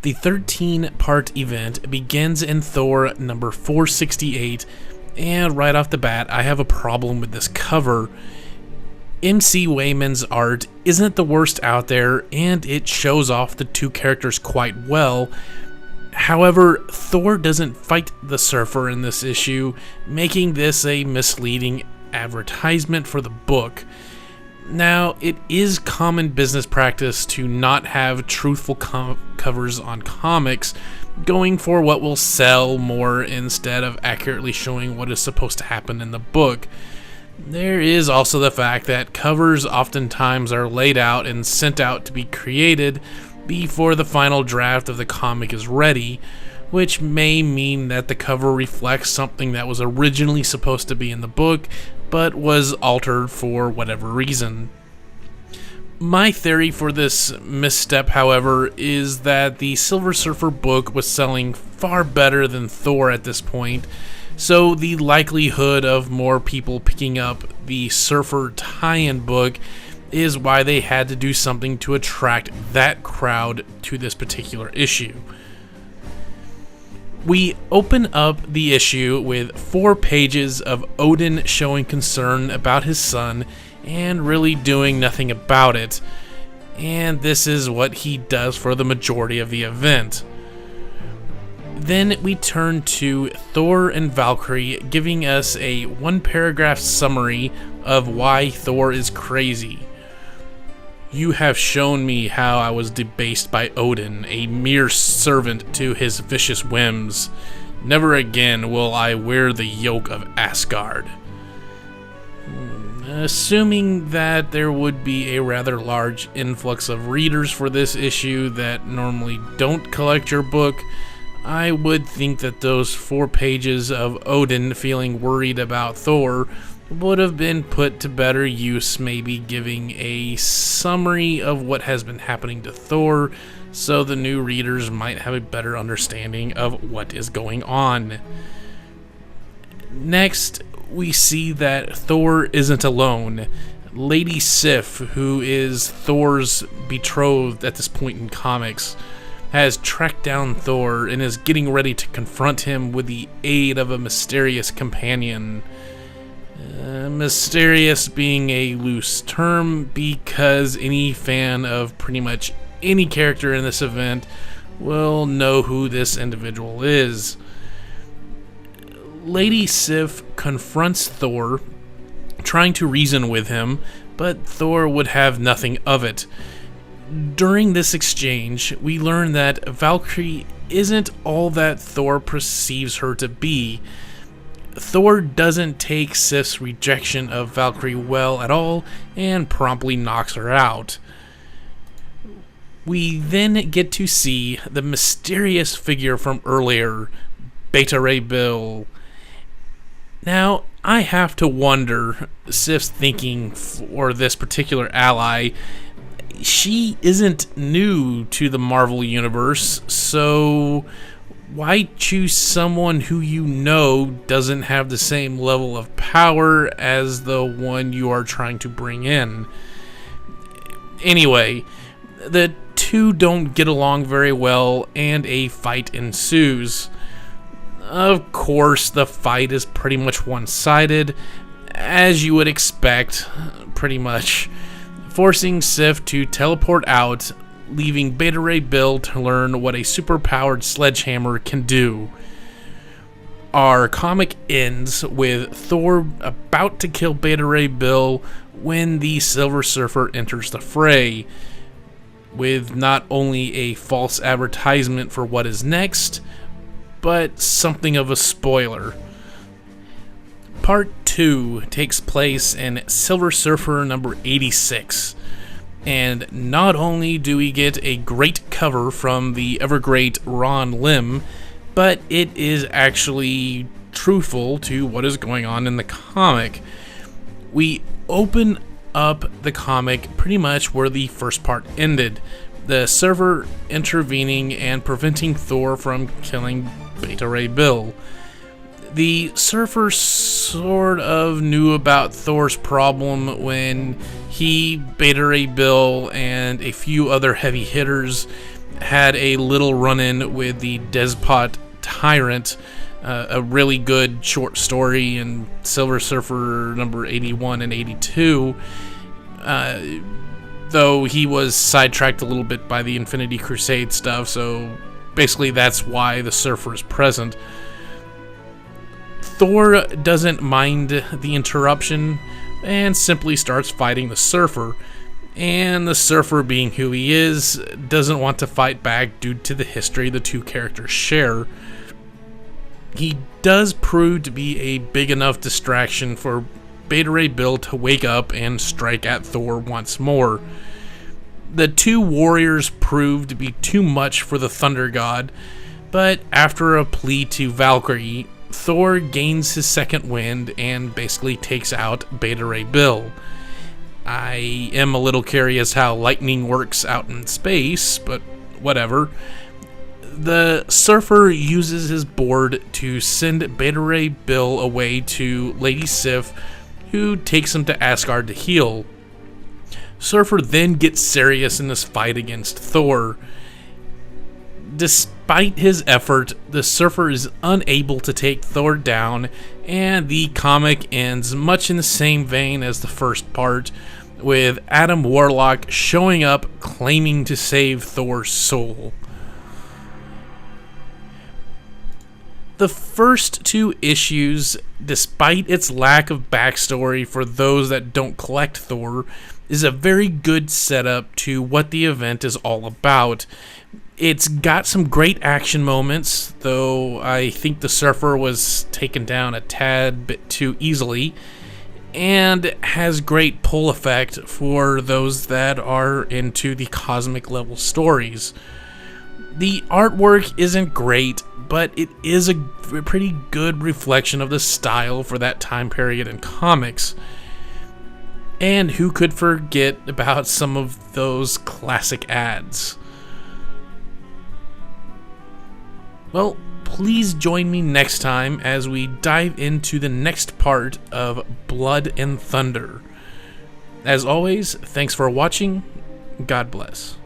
The 13-part event begins in Thor number 468, and right off the bat, I have a problem with this cover. MC Wayman's art isn't the worst out there, and it shows off the two characters quite well. However, Thor doesn't fight the Surfer in this issue, making this a misleading advertisement for the book. Now, it is common business practice to not have truthful covers on comics, going for what will sell more instead of accurately showing what is supposed to happen in the book. There is also the fact that covers oftentimes are laid out and sent out to be created before the final draft of the comic is ready, which may mean that the cover reflects something that was originally supposed to be in the book, but was altered for whatever reason. My theory for this misstep, however, is that the Silver Surfer book was selling far better than Thor at this point, so the likelihood of more people picking up the Surfer tie-in book is why they had to do something to attract that crowd to this particular issue. We open up the issue with 4 pages of Odin showing concern about his son and really doing nothing about it, and this is what he does for the majority of the event. Then we turn to Thor and Valkyrie giving us a 1-paragraph summary of why Thor is crazy. You have shown me how I was debased by Odin, a mere servant to his vicious whims. Never again will I wear the yoke of Asgard. Assuming that there would be a rather large influx of readers for this issue that normally don't collect your book, I would think that those 4 pages of Odin feeling worried about Thor would have been put to better use, maybe giving a summary of what has been happening to Thor, so the new readers might have a better understanding of what is going on. Next, we see that Thor isn't alone. Lady Sif, who is Thor's betrothed at this point in comics, has tracked down Thor and is getting ready to confront him with the aid of a mysterious companion. Mysterious being a loose term, because any fan of pretty much any character in this event will know who this individual is. Lady Sif confronts Thor, trying to reason with him, but Thor would have nothing of it. During this exchange, we learn that Valkyrie isn't all that Thor perceives her to be. Thor doesn't take Sif's rejection of Valkyrie well at all and promptly knocks her out. We then get to see the mysterious figure from earlier, Beta Ray Bill. Now, I have to wonder Sif's thinking for this particular ally. She isn't new to the Marvel Universe, so why choose someone who you know doesn't have the same level of power as the one you are trying to bring in? Anyway, the two don't get along very well, and a fight ensues. Of course, the fight is pretty much one-sided, as you would expect, pretty much, forcing Sif to teleport out, leaving Beta Ray Bill to learn what a superpowered sledgehammer can do. Our comic ends with Thor about to kill Beta Ray Bill when the Silver Surfer enters the fray, with not only a false advertisement for what is next, but something of a spoiler. Part 2 takes place in Silver Surfer number 86, and not only do we get a great cover from the ever-great Ron Lim, but it is actually truthful to what is going on in the comic. We open up the comic pretty much where the first part ended, the Surfer intervening and preventing Thor from killing Beta Ray Bill. The Surfer sort of knew about Thor's problem when he, Beta Ray Bill, and a few other heavy hitters had a little run-in with the Despot Tyrant, a really good short story in Silver Surfer number 81 and 82, though he was sidetracked a little bit by the Infinity Crusade stuff, so basically that's why the Surfer is present. Thor doesn't mind the interruption and simply starts fighting the Surfer, and the Surfer, being who he is, doesn't want to fight back due to the history the two characters share. He does prove to be a big enough distraction for Beta Ray Bill to wake up and strike at Thor once more. The two warriors prove to be too much for the Thunder God, but after a plea to Valkyrie, Thor gains his second wind and basically takes out Beta Ray Bill. I am a little curious how lightning works out in space, but whatever. The Surfer uses his board to send Beta Ray Bill away to Lady Sif, who takes him to Asgard to heal. Surfer then gets serious in this fight against Thor. Despite his effort, the Surfer is unable to take Thor down, and the comic ends much in the same vein as the first part, with Adam Warlock showing up claiming to save Thor's soul. The first two issues, despite its lack of backstory for those that don't collect Thor, is a very good setup to what the event is all about. It's got some great action moments, though I think the Surfer was taken down a tad bit too easily, and has great pull effect for those that are into the cosmic level stories. The artwork isn't great, but it is a pretty good reflection of the style for that time period in comics. And who could forget about some of those classic ads? Well, please join me next time as we dive into the next part of Blood and Thunder. As always, thanks for watching. God bless.